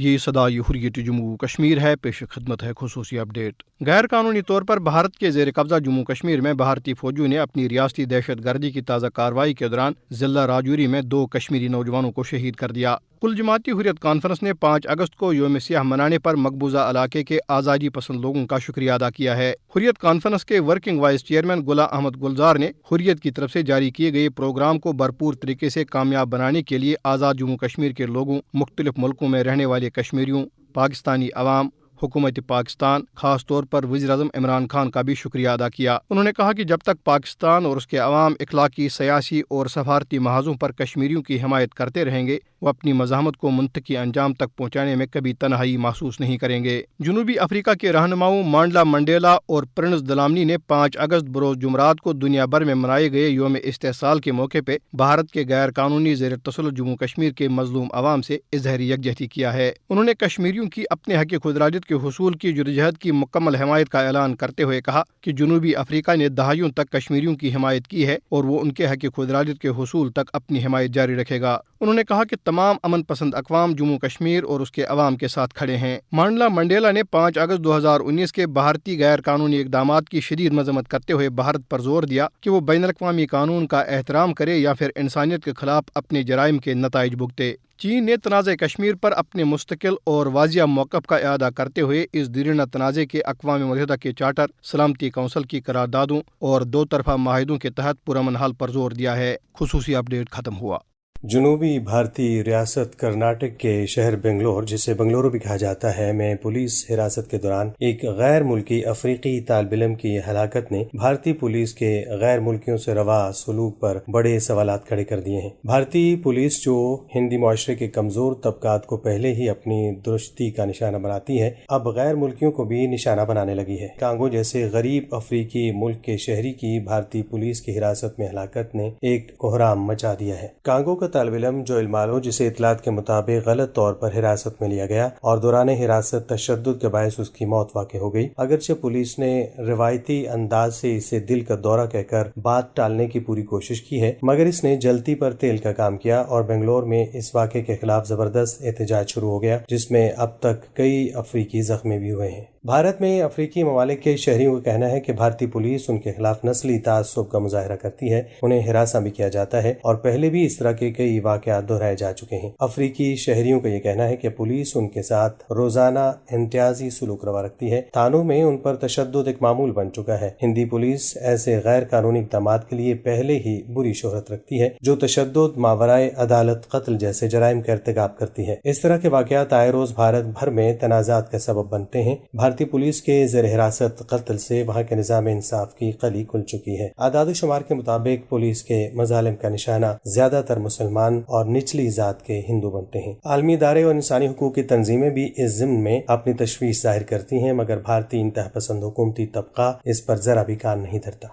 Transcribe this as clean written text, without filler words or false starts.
یہ صدائے حریت جموں کشمیر ہے، پیش خدمت ہے خصوصی اپڈیٹ۔ غیر قانونی طور پر بھارت کے زیر قبضہ جموں کشمیر میں بھارتی فوجیوں نے اپنی ریاستی دہشت گردی کی تازہ کارروائی کے دوران ضلع راجوری میں 2 کشمیری نوجوانوں کو شہید کر دیا۔ کل جماعتی حریت کانفرنس نے 5 اگست کو یوم سیاہ منانے پر مقبوضہ علاقے کے آزادی پسند لوگوں کا شکریہ ادا کیا ہے۔ حریت کانفرنس کے ورکنگ وائس چیئرمین گلا احمد گلزار نے حریت کی طرف سے جاری کیے گئے پروگرام کو بھرپور طریقے سے کامیاب بنانے کے لیے آزاد جموں کشمیر کے لوگوں، مختلف ملکوں میں رہنے والے کشمیریوں، پاکستانی عوام، حکومت پاکستان، خاص طور پر وزیر اعظم عمران خان کا بھی شکریہ ادا کیا۔ انہوں نے کہا کہ جب تک پاکستان اور اس کے عوام اخلاقی، سیاسی اور سفارتی محاذوں پر کشمیریوں کی حمایت کرتے رہیں گے، وہ اپنی مزاحمت کو منطقی انجام تک پہنچانے میں کبھی تنہائی محسوس نہیں کریں گے۔ جنوبی افریقہ کے رہنماؤں مانڈلا منڈیلا اور پرنس دلامنی نے 5 اگست بروز جمعرات کو دنیا بھر میں منائے گئے یوم استحصال کے موقع پہ بھارت کے غیر قانونی زیر تسلط جموں کشمیر کے مظلوم عوام سے اظہار یکجہتی کیا ہے۔ انہوں نے کشمیریوں کی اپنے حق خود ارادیت کے حصول کی جدوجہد کی مکمل حمایت کا اعلان کرتے ہوئے کہا کہ جنوبی افریقہ نے دہائیوں تک کشمیریوں کی حمایت کی ہے اور وہ ان کے حق خود ارادیت کے حصول تک اپنی حمایت جاری رکھے گا۔ انہوں نے کہا کہ تمام امن پسند اقوام جموں کشمیر اور اس کے عوام کے ساتھ کھڑے ہیں۔ مانڈلا منڈیلا نے 5 اگست 2019 کے بھارتی غیر قانونی اقدامات کی شدید مذمت کرتے ہوئے بھارت پر زور دیا کہ وہ بین الاقوامی قانون کا احترام کرے یا پھر انسانیت کے خلاف اپنے جرائم کے نتائج بھگتے۔ چین نے تنازع کشمیر پر اپنے مستقل اور واضح موقف کا اعادہ کرتے ہوئے اس دیرینہ تنازع کے اقوام متحدہ کے چارٹر، سلامتی کونسل کی قراردادوں اور 2 طرفہ معاہدوں کے تحت پرامن حل پر زور دیا ہے۔ خصوصی اپڈیٹ ختم ہوا۔ جنوبی بھارتی ریاست کرناٹک کے شہر بنگلور، جسے بنگلورو بھی کہا جاتا ہے، میں پولیس حراست کے دوران ایک غیر ملکی افریقی طالب علم کی ہلاکت نے بھارتی پولیس کے غیر ملکیوں سے روا سلوک پر بڑے سوالات کھڑے کر دیے ہیں۔ بھارتی پولیس جو ہندی معاشرے کے کمزور طبقات کو پہلے ہی اپنی درستی کا نشانہ بناتی ہے، اب غیر ملکیوں کو بھی نشانہ بنانے لگی ہے۔ کانگو جیسے غریب افریقی ملک کے شہری کی بھارتی پولیس کی حراست میں ہلاکت نے ایک کوہرام مچا دیا ہے۔ کانگو کا طالب علم جو علمالو، جسے اطلاعات کے مطابق غلط طور پر حراست میں لیا گیا اور دوران حراست تشدد کے باعث اس کی موت واقع ہو گئی۔ اگرچہ پولیس نے روایتی انداز سے اسے دل کا دورہ کہہ کر بات ٹالنے کی پوری کوشش کی ہے، مگر اس نے جلتی پر تیل کا کام کیا اور بنگلور میں اس واقعے کے خلاف زبردست احتجاج شروع ہو گیا، جس میں اب تک کئی افریقی زخمی بھی ہوئے ہیں۔ بھارت میں افریقی ممالک کے شہریوں کا کہنا ہے کہ بھارتی پولیس ان کے خلاف نسلی تعصب کا مظاہرہ کرتی ہے، انہیں ہراساں بھی کیا جاتا ہے اور پہلے بھی اس طرح کے کئی واقعات دہرائے جا چکے ہیں۔ افریقی شہریوں کا یہ کہنا ہے کہ پولیس ان کے ساتھ روزانہ امتیازی سلوک روا رکھتی ہے، تھانوں میں ان پر تشدد ایک معمول بن چکا ہے۔ ہندی پولیس ایسے غیر قانونی اقدامات کے لیے پہلے ہی بری شہرت رکھتی ہے جو تشدد، ماورائے عدالت قتل جیسے جرائم کا ارتکاب کرتی ہے۔ اس طرح کے واقعات آئے روز بھارت بھر میں تنازعات کا سبب بنتے ہیں۔ بھارتی پولیس کے زیر حراست قتل سے وہاں کے نظام انصاف کی قلی کھل چکی ہے۔ اعداد و شمار کے مطابق پولیس کے مظالم کا نشانہ زیادہ تر مسلمان اور نچلی ذات کے ہندو بنتے ہیں۔ عالمی ادارے اور انسانی حقوق کی تنظیمیں بھی اس ضمن میں اپنی تشویش ظاہر کرتی ہیں، مگر بھارتی انتہا پسند حکومتی طبقہ اس پر ذرا بھی کان نہیں دھرتا۔